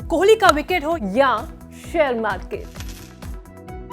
कोहली का विकेट हो या शेयर मार्केट,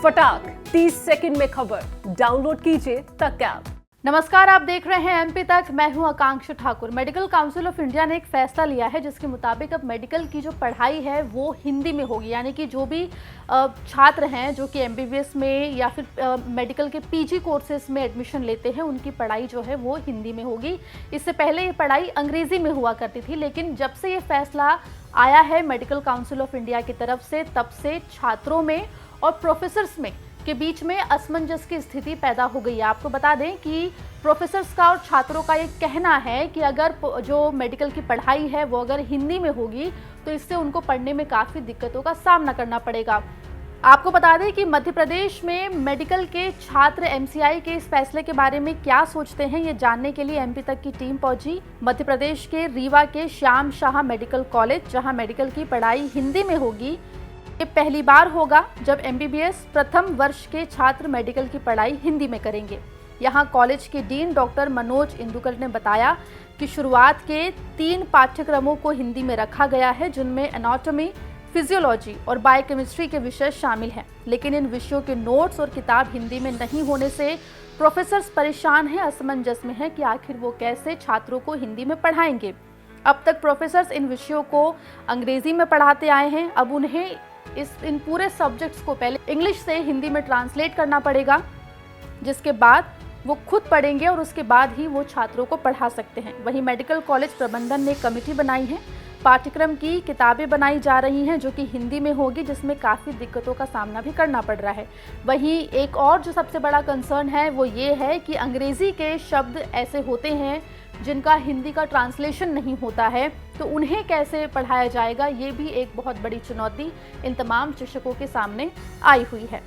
फटाक 30 सेकंड में खबर। डाउनलोड कीजिए तक ऐप। नमस्कार, आप देख रहे हैं एमपी तक। मैं हूं Akanksha Thakur. Medical council of India ने एक फैसला लिया है जिसके मुताबिक अब मेडिकल की जो पढ़ाई है वो हिंदी में होगी, यानी कि जो भी छात्र हैं जो कि एमबीबीएस में या फिर मेडिकल के पीजी कोर्सेज में एडमिशन लेते हैं उनकी पढ़ाई जो है वो हिंदी में होगी। इससे पहले ये पढ़ाई अंग्रेजी में हुआ करती थी, लेकिन जब से ये फैसला आया है मेडिकल काउंसिल ऑफ इंडिया की तरफ से, तब से छात्रों में और प्रोफेसर्स में के बीच में असमंजस की स्थिति पैदा हो गई है। आपको बता दें कि प्रोफेसर्स का और छात्रों का ये कहना है कि अगर जो मेडिकल की पढ़ाई है वो अगर हिंदी में होगी तो इससे उनको पढ़ने में काफ़ी दिक्कतों का सामना करना पड़ेगा। आपको बता दें कि मध्य प्रदेश में मेडिकल के छात्र एमसीआई के इस फैसले के बारे में क्या सोचते हैं, ये जानने के लिए एमपी तक की टीम पहुंची मध्य प्रदेश के रीवा के श्याम शाह मेडिकल कॉलेज, जहां मेडिकल की पढ़ाई हिंदी में होगी। ये पहली बार होगा जब एमबीबीएस प्रथम वर्ष के छात्र मेडिकल की पढ़ाई हिंदी में करेंगे। यहाँ कॉलेज के डीन डॉक्टर मनोज इंदुकर ने बताया कि शुरुआत के 3 पाठ्यक्रमों को हिंदी में रखा गया है, जिनमें एनाटॉमी, फिजियोलॉजी और बायोकेमिस्ट्री के विषय शामिल हैं। लेकिन इन विषयों के नोट्स और किताब हिंदी में नहीं होने से प्रोफेसर्स परेशान हैं, असमंजस में हैं कि आखिर वो कैसे छात्रों को हिंदी में पढ़ाएंगे। अब तक प्रोफेसर्स इन विषयों को अंग्रेजी में पढ़ाते आए हैं, अब उन्हें इन पूरे सब्जेक्ट्स को पहले इंग्लिश से हिंदी में ट्रांसलेट करना पड़ेगा, जिसके बाद वो खुद पढ़ेंगे और उसके बाद ही वो छात्रों को पढ़ा सकते हैं। वहीं मेडिकल कॉलेज प्रबंधन ने कमेटी बनाई है, पाठ्यक्रम की किताबें बनाई जा रही हैं जो कि हिंदी में होगी, जिसमें काफ़ी दिक्कतों का सामना भी करना पड़ रहा है। वहीं एक और जो सबसे बड़ा कंसर्न है वो ये है कि अंग्रेज़ी के शब्द ऐसे होते हैं जिनका हिंदी का ट्रांसलेशन नहीं होता है, तो उन्हें कैसे पढ़ाया जाएगा, ये भी एक बहुत बड़ी चुनौती इन तमाम शिक्षकों के सामने आई हुई है।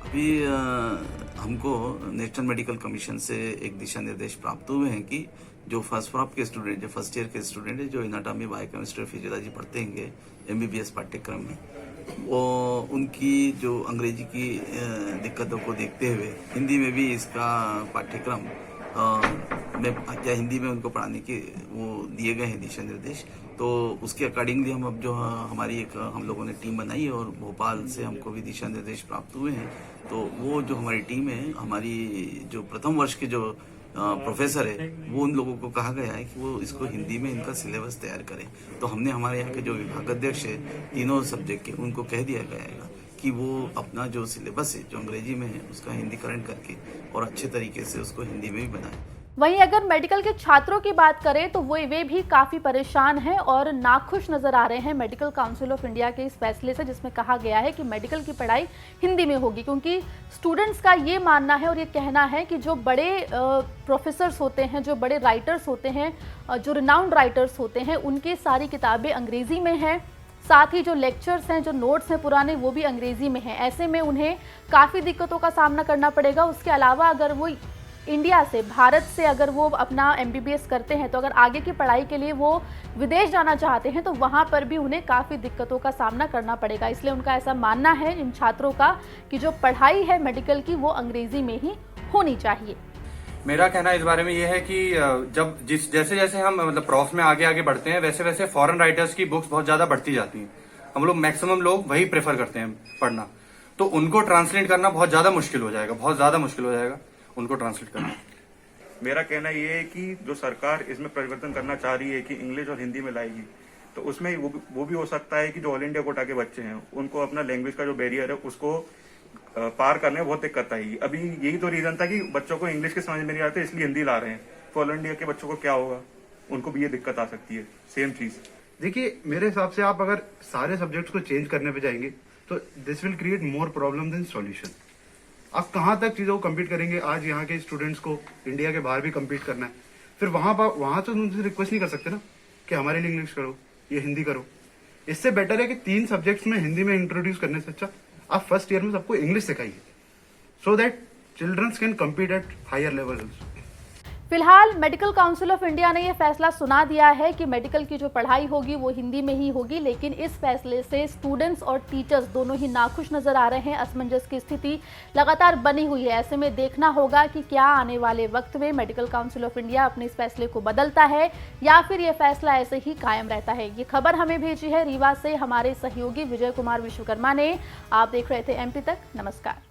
अभी हमको नेशनल मेडिकल कमीशन से एक दिशा निर्देश प्राप्त हुए हैं कि जो फर्स्ट क्रॉप के स्टूडेंट, जो फर्स्ट ईयर के स्टूडेंट है, जो एनाटॉमी, बायोकेमिस्ट्री, फिजियोलॉजी पढ़ते हैं एमबीबीएस पाठ्यक्रम में, वो उनकी जो अंग्रेजी की दिक्कतों को देखते हुए हिंदी में भी इसका पाठ्यक्रम क्या हिंदी में उनको पढ़ाने के वो दिए गए हैं दिशा निर्देश। तो उसके अकॉर्डिंगली हम अब जो हमारी एक हम लोगों ने टीम बनाई है और भोपाल से हमको भी दिशा निर्देश प्राप्त हुए हैं। तो वो जो हमारी टीम है, हमारी जो प्रथम वर्ष के जो प्रोफेसर है, वो उन लोगों को कहा गया है कि वो इसको हिंदी में इनका सिलेबस तैयार करें। तो हमने हमारे यहाँ के जो विभागाध्यक्ष है तीनों सब्जेक्ट के, उनको कह दिया गया है कि वो अपना जो सिलेबस है जो अंग्रेजी में है उसका हिंदीकरण करके और अच्छे तरीके से उसको हिंदी में भी बनाए। वहीं अगर मेडिकल के छात्रों की बात करें तो वे भी काफ़ी परेशान हैं और नाखुश नजर आ रहे हैं मेडिकल काउंसिल ऑफ इंडिया के इस फैसले से, जिसमें कहा गया है कि मेडिकल की पढ़ाई हिंदी में होगी, क्योंकि स्टूडेंट्स का ये मानना है और ये कहना है कि जो बड़े प्रोफेसर्स होते हैं, जो बड़े राइटर्स होते हैं, जो रिनाउंड राइटर्स होते हैं, उनकी सारी किताबें अंग्रेज़ी में हैं। साथ ही जो लेक्चर्स हैं, जो नोट्स हैं पुराने, वो भी अंग्रेज़ी में हैं। ऐसे में उन्हें काफ़ी दिक्कतों का सामना करना पड़ेगा। उसके अलावा अगर वो इंडिया से, भारत से अगर वो अपना एमबीबीएस करते हैं, तो अगर आगे की पढ़ाई के लिए वो विदेश जाना चाहते हैं तो वहाँ पर भी उन्हें काफ़ी दिक्कतों का सामना करना पड़ेगा। इसलिए उनका ऐसा मानना है इन छात्रों का कि जो पढ़ाई है मेडिकल की वो अंग्रेज़ी में ही होनी चाहिए। मेरा कहना इस बारे में यह है कि जब जैसे जैसे हम मतलब प्रॉफ में आगे आगे बढ़ते हैं, वैसे वैसे फॉरेन राइटर्स की बुक्स बहुत ज्यादा बढ़ती जाती हैं। हम लोग मैक्सिमम लोग वही प्रेफर करते हैं पढ़ना, तो उनको ट्रांसलेट करना बहुत ज्यादा मुश्किल हो जाएगा, बहुत ज्यादा मुश्किल हो जाएगा उनको ट्रांसलेट करना। मेरा कहना ये है कि जो सरकार इसमें परिवर्तन करना चाह रही है कि इंग्लिश और हिंदी में लाएगी, तो उसमें वो भी हो सकता है कि जो ऑल इंडिया कोटा के बच्चे हैं उनको अपना लैंग्वेज का जो बैरियर है उसको पार करने में बहुत दिक्कत आएगी। अभी यही तो रीजन था कि बच्चों को इंग्लिश के समझ में नहीं आते, इसलिए हिंदी ला रहे हैं। तो ऑल इंडिया के बच्चों को क्या होगा, उनको भी ये दिक्कत आ सकती है। सेम चीज देखिए, मेरे हिसाब से आप अगर सारे सब्जेक्ट्स को चेंज करने पे जाएंगे तो this will create more problem than solution. आप कहाँ तक चीजों को कम्पीट करेंगे? आज यहाँ के स्टूडेंट्स को इंडिया के बाहर भी कम्पीट करना है, फिर वहां तो उनसे रिक्वेस्ट नहीं कर सकते ना कि हमारे लिए इंग्लिश करो, ये हिंदी करो। इससे बेटर है कि 3 सब्जेक्ट्स में हिंदी में इंट्रोड्यूस करने से अच्छा आप फर्स्ट ईयर में सबको इंग्लिश सिखाइए, so that childrens can compete at higher level. फिलहाल मेडिकल काउंसिल ऑफ इंडिया ने यह फैसला सुना दिया है कि मेडिकल की जो पढ़ाई होगी वो हिंदी में ही होगी, लेकिन इस फैसले से स्टूडेंट्स और टीचर्स दोनों ही नाखुश नजर आ रहे हैं। असमंजस की स्थिति लगातार बनी हुई है। ऐसे में देखना होगा कि क्या आने वाले वक्त में मेडिकल काउंसिल ऑफ इंडिया अपने इस फैसले को बदलता है या फिर यह फैसला ऐसे ही कायम रहता है। ये खबर हमें भेजी है रीवा से हमारे सहयोगी विजय कुमार विश्वकर्मा ने। आप देख रहे थे MP तक। नमस्कार।